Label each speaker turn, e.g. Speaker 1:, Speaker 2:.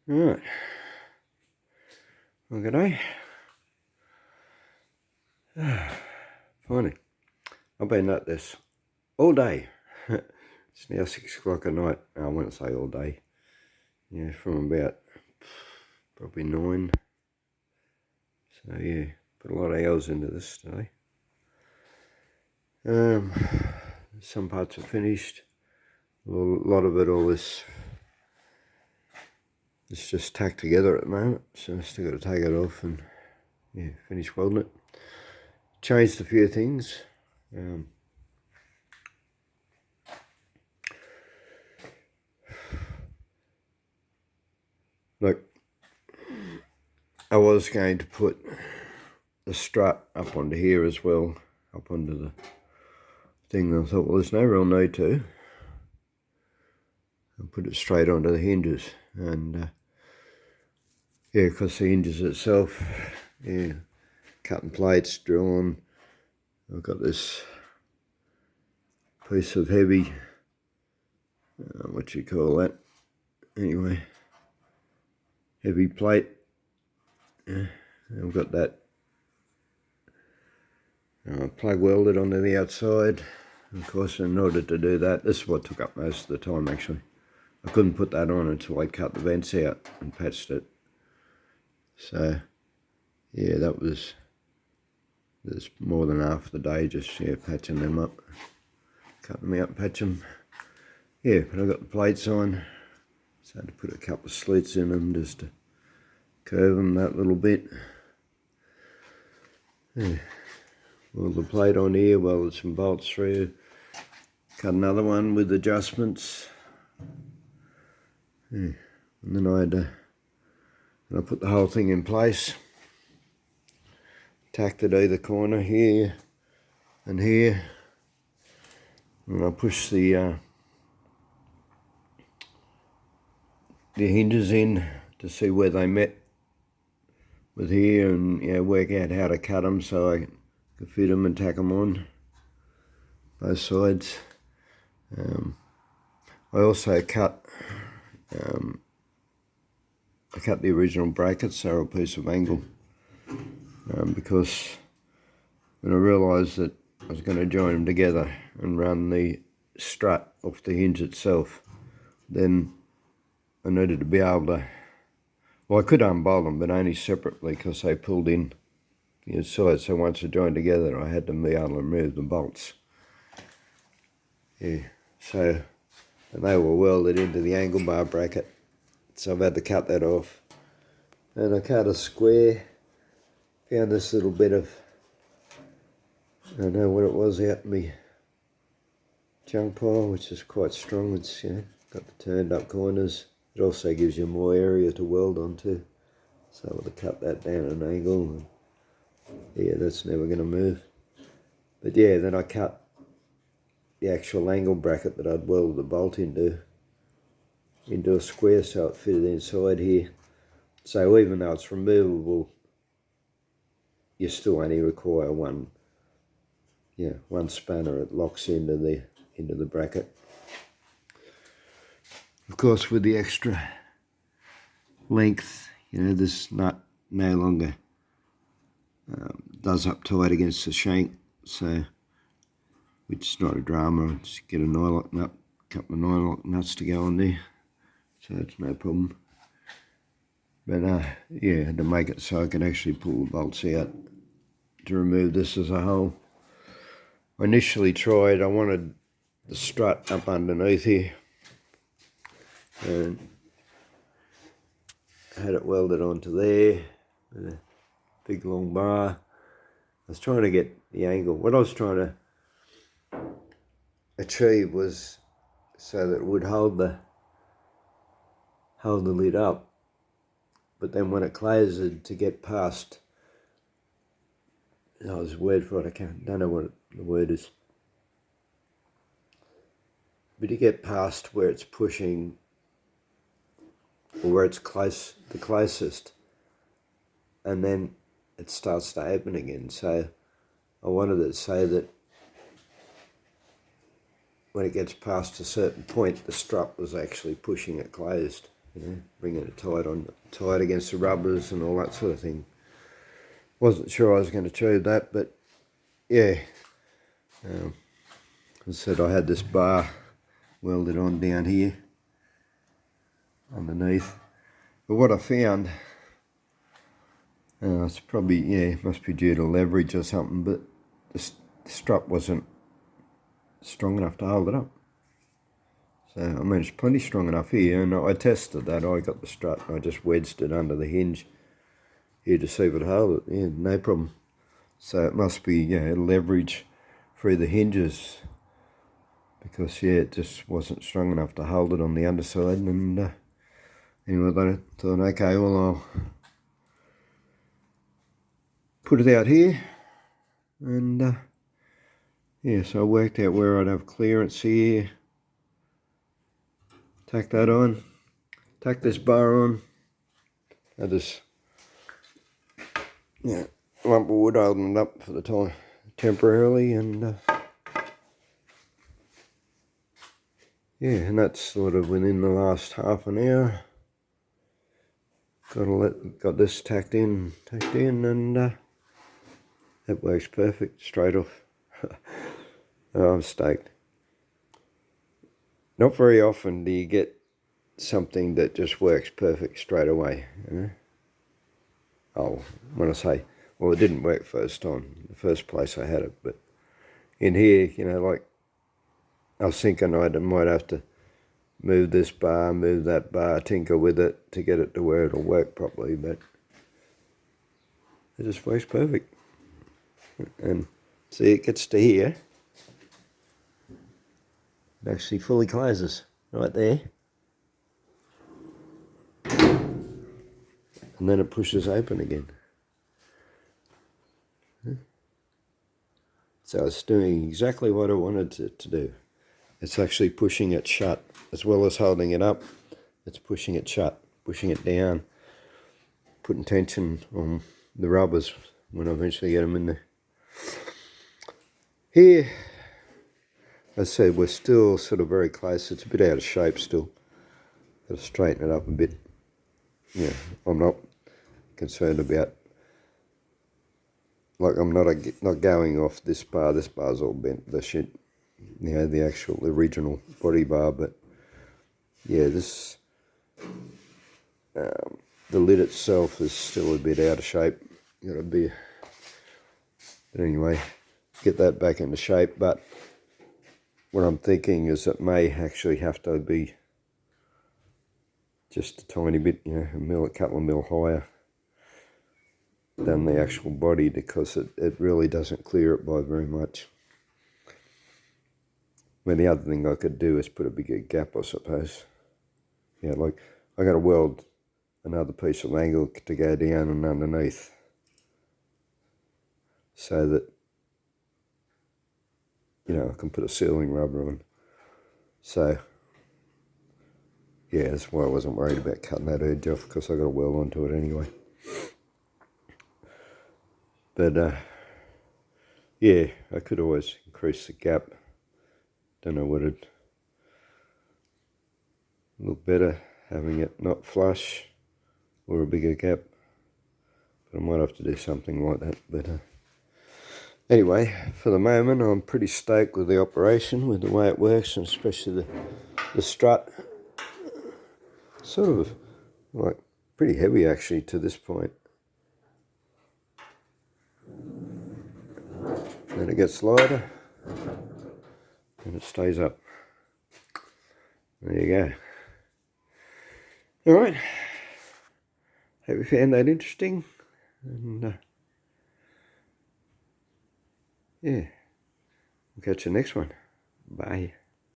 Speaker 1: Right. Well, g'day. Funny. I've been at this all day. It's now 6 o'clock at night. I wouldn't say all day. Yeah, from about probably 9. So yeah, put a lot of hours into this today. Some parts are finished. A lot of it, all this, it's just tacked together at the moment. So I still got to take it off and yeah, finish welding it. Changed a few things. Look, I was going to put the strut up onto here as well, up onto the thing. I thought, well, there's no real need to. I'll put it straight onto the hinges, and yeah, because the hinges itself, yeah, cutting plates, drawn. I've got this piece of heavy, what you call that? Anyway, heavy plate. Yeah, I've got that plug welded onto the outside. Of course, in order to do that, this is what took up most of the time actually. I couldn't put that on until I cut the vents out and patched it. So, yeah, there's more than half the day just patching them up, cutting them out, patch them. Yeah, but I got the plates on, so I had to put a couple of slits in them just to curve them that little bit. Yeah. Weld the plate on here, welded some bolts through, cut another one with adjustments. Yeah. And then I put the whole thing in place, tacked it either corner here and here, and I pushed the hinges in to see where they met with here, and work out how to cut them so I could fit them and tack them on both sides. I also cut the original brackets. They were a piece of angle, because when I realised that I was going to join them together and run the strut off the hinge itself, then I needed to be able to, well, I could unbolt them, but only separately because they pulled in the inside. So once they're joined together, I had to be able to remove the bolts. Yeah, so, and they were welded into the angle bar bracket, so I've had to cut that off. And I cut a square, found this little bit of, I don't know what it was, out in my junk pile, which is quite strong. It's, got the turned up corners. It also gives you more area to weld onto. So I would have cut that down at an angle, and yeah, that's never going to move. But yeah, then I cut the actual angle bracket that I'd welded the bolt into a square so it fitted inside here. So even though it's removable, you still only require one spanner. It locks into the bracket. Of course, with the extra length, this nut no longer does up tight against the shank, so which is not a drama. Just get a nylock nut, a couple of nylock nuts to go on there, so it's no problem. But yeah, to make it so I can actually pull the bolts out to remove this as a whole. I initially tried, I wanted the strut up underneath here, and I had it welded onto there with a big long bar. I was trying to get the angle. What I was trying to achieve was so that it would hold the lid up, but then when it closes, to get past, there's a word for it, don't know what the word is, but to get past where it's pushing, or where it's the closest, and then it starts to open again. So I wanted it so that when it gets past a certain point, the strut was actually pushing it closed you know, bringing it tight against the rubbers and all that sort of thing. Wasn't sure I was going to achieve that, but yeah. As I said, I had this bar welded on down here underneath. But what I found, it's probably, yeah, must be due to leverage or something, but the strut wasn't strong enough to hold it up. So, I mean, it's plenty strong enough here, and I tested that. I got the strut and I just wedged it under the hinge here to see if it held it. Yeah, no problem. So it must be, yeah, leverage through the hinges, because, yeah, it just wasn't strong enough to hold it on the underside. And anyway, I thought, okay, well, I'll put it out here. And, yeah, so I worked out where I'd have clearance here. Tack that on. Tack this bar on. I just, yeah, lump of wood holding it up for the time temporarily, and yeah, and that's sort of within the last half an hour. Got this tacked in, and it works perfect straight off. Oh, I'm stoked. Not very often do you get something that just works perfect straight away, you know. Oh, when I say, well, it didn't work first time, the first place I had it, but in here, you know, like, I was thinking I might have to move this bar, move that bar, tinker with it to get it to where it'll work properly, but it just works perfect. And see, it gets to here, it actually fully closes right there, and then it pushes open again. So it's doing exactly what I wanted it to do. It's actually pushing it shut, as well as holding it up. It's pushing it shut, pushing it down, putting tension on the rubbers when I eventually get them in there. Here, as I said, we're still sort of very close. It's a bit out of shape still. Got to straighten it up a bit. Yeah, I'm not concerned about, like, I'm not going off this bar. This bar's all bent, the shit, you know, the original body bar. But yeah, this, the lid itself is still a bit out of shape. Got to be, but anyway, get that back into shape. But what I'm thinking is it may actually have to be just a tiny bit, you know, a couple of mil higher than the actual body, because it really doesn't clear it by very much. I mean, the other thing I could do is put a bigger gap, I suppose. Yeah, like, I got to weld another piece of angle to go down and underneath, so that, you know, I can put a sealing rubber on. So, yeah, that's why I wasn't worried about cutting that edge off, because I got to weld onto it anyway. But, yeah, I could always increase the gap. Don't know what it'd look better, having it not flush or a bigger gap. But I might have to do something like that. But anyway, for the moment, I'm pretty stoked with the operation, with the way it works, and especially the strut. Sort of, like, pretty heavy actually to this point. Then it gets lighter, and it stays up. There you go. Alright, hope you found that interesting, and yeah, I'll catch you next one. Bye.